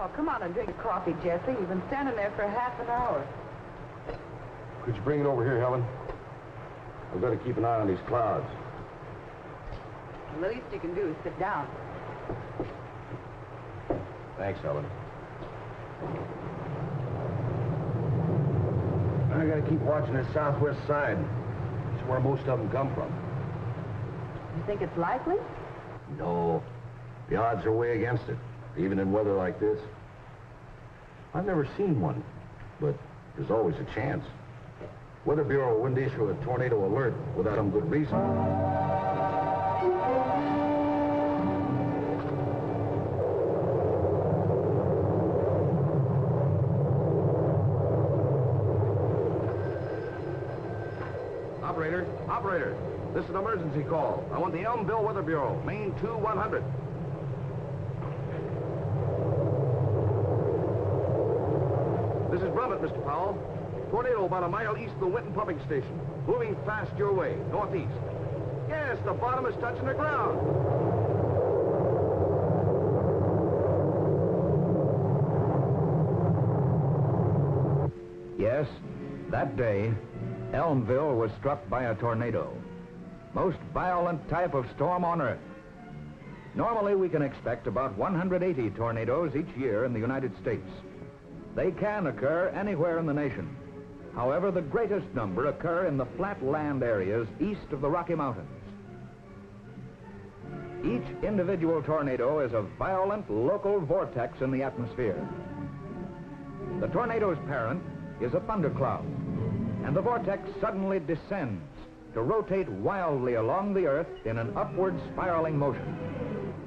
Oh, come on and drink coffee, Jesse. You've been standing there for half an hour. Could you bring it over here, Helen? I've got to keep an eye on these clouds. Well, the least you can do is sit down. Thanks, Helen. I got to keep watching the southwest side. It's where most of them come from. You think it's likely? No. The odds are way against it, even in weather like this. I've never seen one, but there's always a chance. Weather Bureau wouldn't issue a tornado alert without some good reason. Operator, this is an emergency call. I want the Elmville Weather Bureau, Main 2100. This is Brummett, Mr. Powell. Tornado about a mile east of the Winton pumping station. Moving fast your way, northeast. Yes, the bottom is touching the ground. Yes, that day, Elmville was struck by a tornado. Most violent type of storm on Earth. Normally, we can expect about 180 tornadoes each year in the United States. They can occur anywhere in the nation. However, the greatest number occur in the flat land areas east of the Rocky Mountains. Each individual tornado is a violent local vortex in the atmosphere. The tornado's parent is a thundercloud, and the vortex suddenly descends to rotate wildly along the Earth in an upward spiraling motion.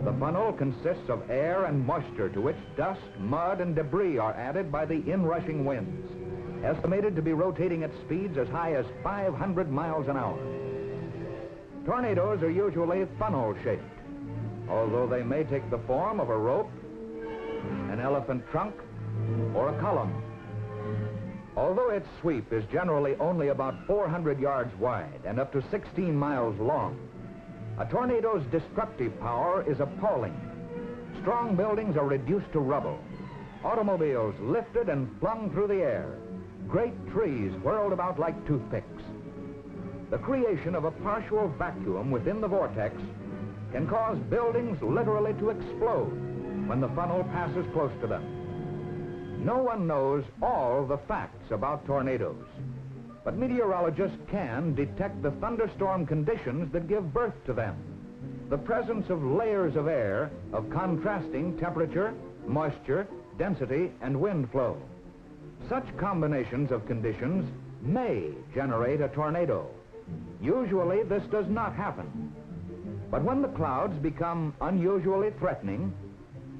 The funnel consists of air and moisture to which dust, mud, and debris are added by the inrushing winds, estimated to be rotating at speeds as high as 500 miles an hour. Tornadoes are usually funnel-shaped, although they may take the form of a rope, an elephant trunk, or a column. Although its sweep is generally only about 400 yards wide and up to 16 miles long, a tornado's destructive power is appalling. Strong buildings are reduced to rubble, automobiles lifted and flung through the air, great trees whirled about like toothpicks. The creation of a partial vacuum within the vortex can cause buildings literally to explode when the funnel passes close to them. No one knows all the facts about tornadoes, but meteorologists can detect the thunderstorm conditions that give birth to them. The presence of layers of air of contrasting temperature, moisture, density, and wind flow. Such combinations of conditions may generate a tornado. Usually this does not happen. But when the clouds become unusually threatening,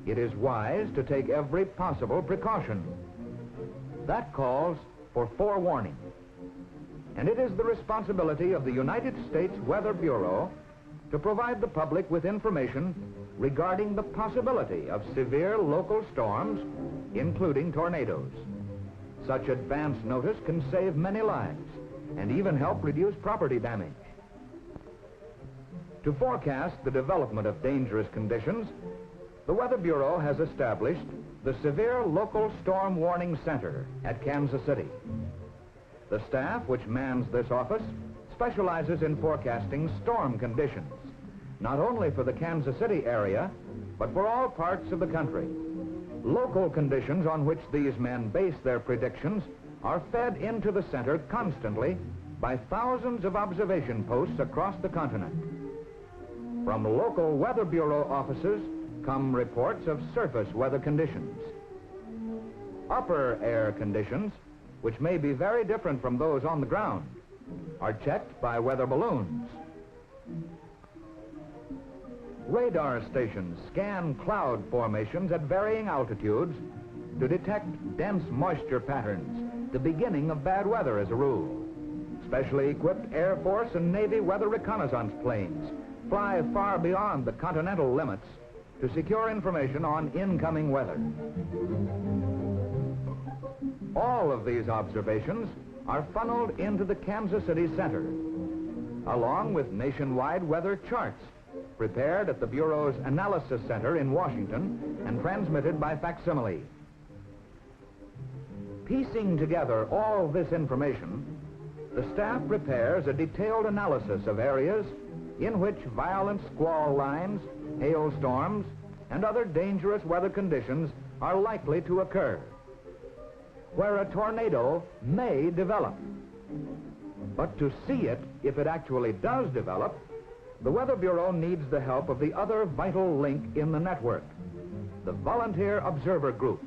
it is wise to take every possible precaution. That calls for forewarning. And it is the responsibility of the United States Weather Bureau to provide the public with information regarding the possibility of severe local storms, including tornadoes. Such advance notice can save many lives and even help reduce property damage. To forecast the development of dangerous conditions, the Weather Bureau has established the Severe Local Storm Warning Center at Kansas City. The staff which mans this office specializes in forecasting storm conditions, not only for the Kansas City area, but for all parts of the country. Local conditions on which these men base their predictions are fed into the center constantly by thousands of observation posts across the continent. From local Weather Bureau offices come reports of surface weather conditions. Upper air conditions, which may be very different from those on the ground, are checked by weather balloons. Radar stations scan cloud formations at varying altitudes to detect dense moisture patterns, the beginning of bad weather as a rule. Specially equipped Air Force and Navy weather reconnaissance planes fly far beyond the continental limits to secure information on incoming weather. All of these observations are funneled into the Kansas City Center, along with nationwide weather charts prepared at the Bureau's Analysis Center in Washington and transmitted by facsimile. Piecing together all this information, the staff prepares a detailed analysis of areas in which violent squall lines, hailstorms, and other dangerous weather conditions are likely to occur, where a tornado may develop. But to see it, if it actually does develop, the Weather Bureau needs the help of the other vital link in the network, the Volunteer Observer Group.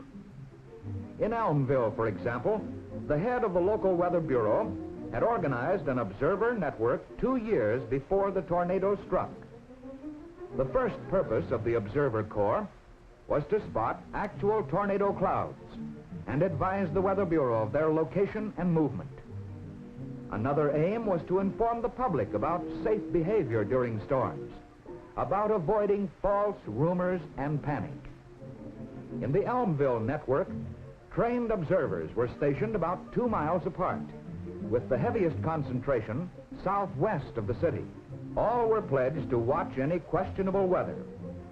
In Elmville, for example, the head of the local Weather Bureau had organized an observer network 2 years before the tornado struck. The first purpose of the Observer Corps was to spot actual tornado clouds and advise the Weather Bureau of their location and movement. Another aim was to inform the public about safe behavior during storms, about avoiding false rumors and panic. In the Elmville network, trained observers were stationed about 2 miles apart, with the heaviest concentration southwest of the city. All were pledged to watch any questionable weather,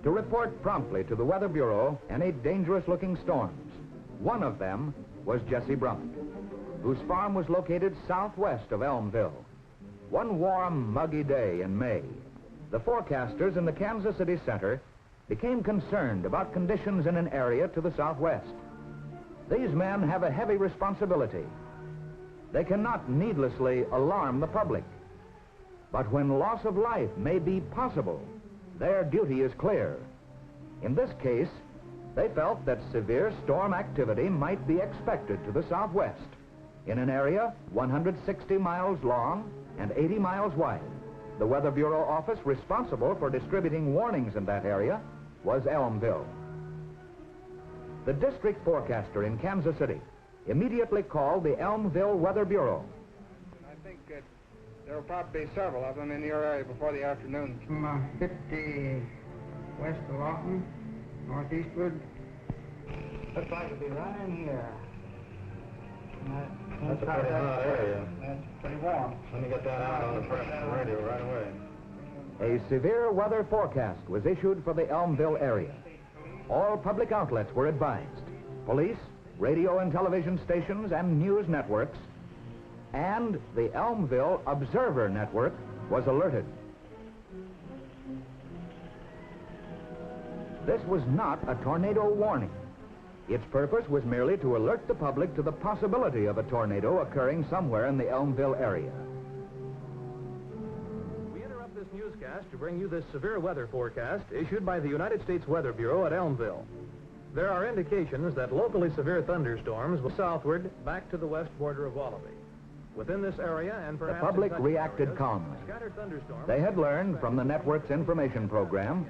to report promptly to the Weather Bureau any dangerous-looking storms. One of them was Jesse Brummett, whose farm was located southwest of Elmville. One warm, muggy day in May, the forecasters in the Kansas City Center became concerned about conditions in an area to the southwest. These men have a heavy responsibility. They cannot needlessly alarm the public. But when loss of life may be possible, their duty is clear. In this case, they felt that severe storm activity might be expected to the southwest, in an area 160 miles long and 80 miles wide. The Weather Bureau office responsible for distributing warnings in that area was Elmville. The district forecaster in Kansas City immediately called the Elmville Weather Bureau. I think there will probably be several of them in your area before the afternoon. From 50 west of Lawton, northeastward. Looks like it'll be right in here. That's a pretty hot area. That's pretty warm. Let me get that out on the press and radio right away. A severe weather forecast was issued for the Elmville area. All public outlets were advised. Police, radio and television stations, and news networks, and the Elmville Observer Network was alerted. This was not a tornado warning. Its purpose was merely to alert the public to the possibility of a tornado occurring somewhere in the Elmville area. We interrupt this newscast to bring you this severe weather forecast issued by the United States Weather Bureau at Elmville. There are indications that locally severe thunderstorms will southward back to the west border of Wallaby. Within this area and perhaps The public in touch reacted areas, calmly. scattered thunderstorms. They had learned from the network's information program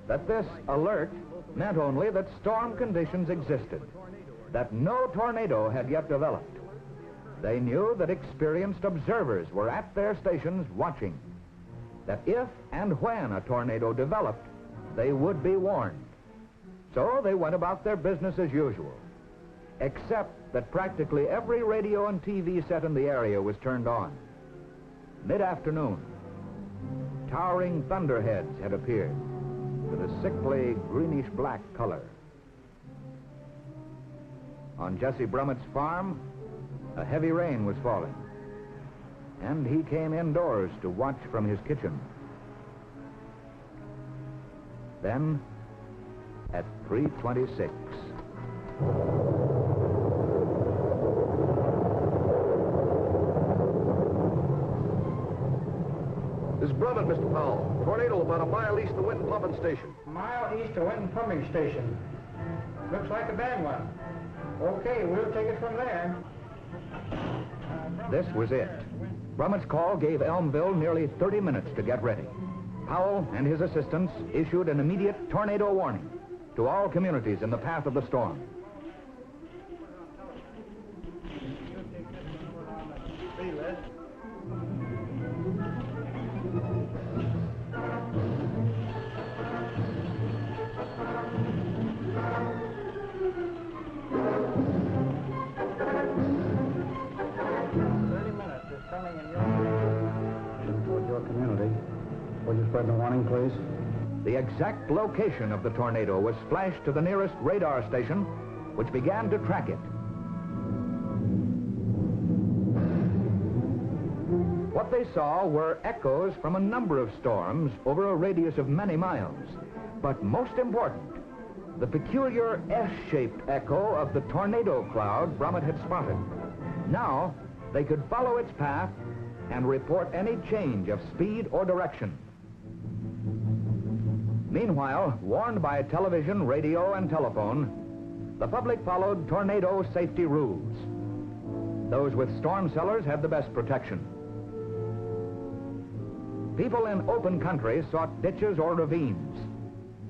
that this alert meant only that storm conditions existed, that no tornado had yet developed. They knew that experienced observers were at their stations watching, that if and when a tornado developed, they would be warned. So they went about their business as usual, except that practically every radio and TV set in the area was turned on. Mid-afternoon, towering thunderheads had appeared with a sickly greenish-black color. On Jesse Brummett's farm, a heavy rain was falling, and he came indoors to watch from his kitchen. Then, at 3:26. This is Brummett, Mr. Powell. Tornado about a mile east of Winton Pumping Station. A mile east of Winton Pumping Station. Looks like a bad one. Okay, we'll take it from there. This was it. Brummett's call gave Elmville nearly 30 minutes to get ready. Powell and his assistants issued an immediate tornado warning to all communities in the path of the storm. Toward your community. Would you spread the warning, please? The exact location of the tornado was flashed to the nearest radar station, which began to track it. What they saw were echoes from a number of storms over a radius of many miles. But most important, the peculiar S-shaped echo of the tornado cloud Brummet had spotted. Now, they could follow its path and report any change of speed or direction. Meanwhile, warned by television, radio, and telephone, the public followed tornado safety rules. Those with storm cellars had the best protection. People in open country sought ditches or ravines.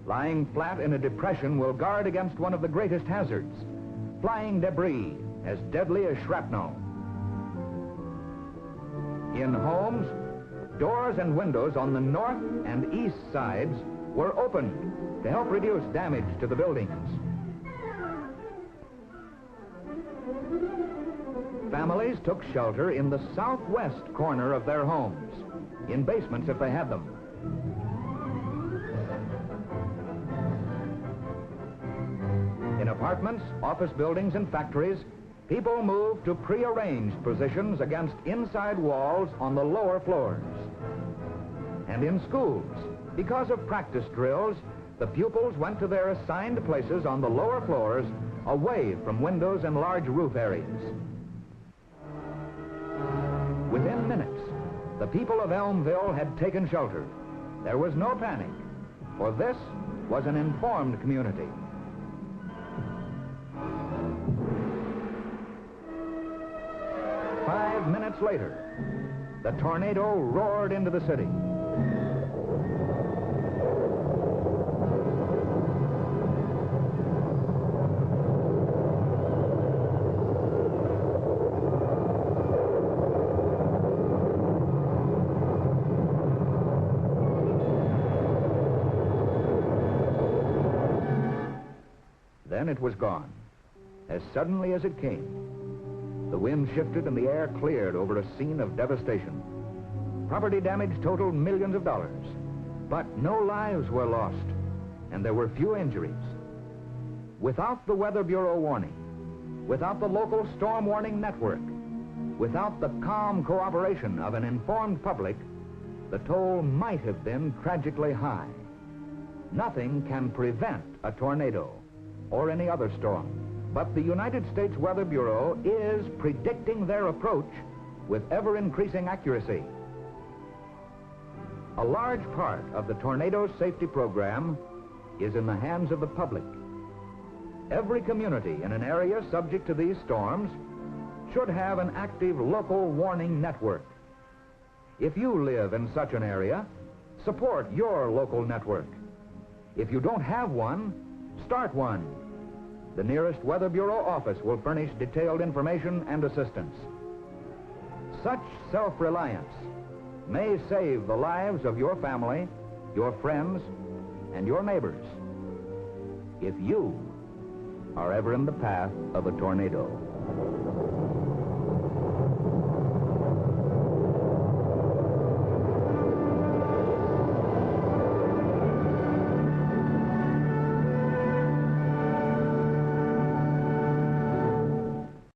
Lying flat in a depression will guard against one of the greatest hazards, flying debris as deadly as shrapnel. In homes, doors and windows on the north and east sides were opened to help reduce damage to the buildings. Families took shelter in the southwest corner of their homes, in basements if they had them. In apartments, office buildings, and factories, people moved to prearranged positions against inside walls on the lower floors. And in schools, because of practice drills, the pupils went to their assigned places on the lower floors, away from windows and large roof areas. Within minutes, the people of Elmville had taken shelter. There was no panic, for this was an informed community. Five minutes later, the tornado roared into the city. Then it was gone, as suddenly as it came. The wind shifted and the air cleared over a scene of devastation. Property damage totaled millions of dollars, but no lives were lost, and there were few injuries. Without the Weather Bureau warning, without the local storm warning network, without the calm cooperation of an informed public, the toll might have been tragically high. Nothing can prevent a tornado or any other storm. But the United States Weather Bureau is predicting their approach with ever-increasing accuracy. A large part of the tornado safety program is in the hands of the public. Every community in an area subject to these storms should have an active local warning network. If you live in such an area, support your local network. If you don't have one, start one. The nearest Weather Bureau office will furnish detailed information and assistance. Such self-reliance may save the lives of your family, your friends, and your neighbors, if you are ever in the path of a tornado.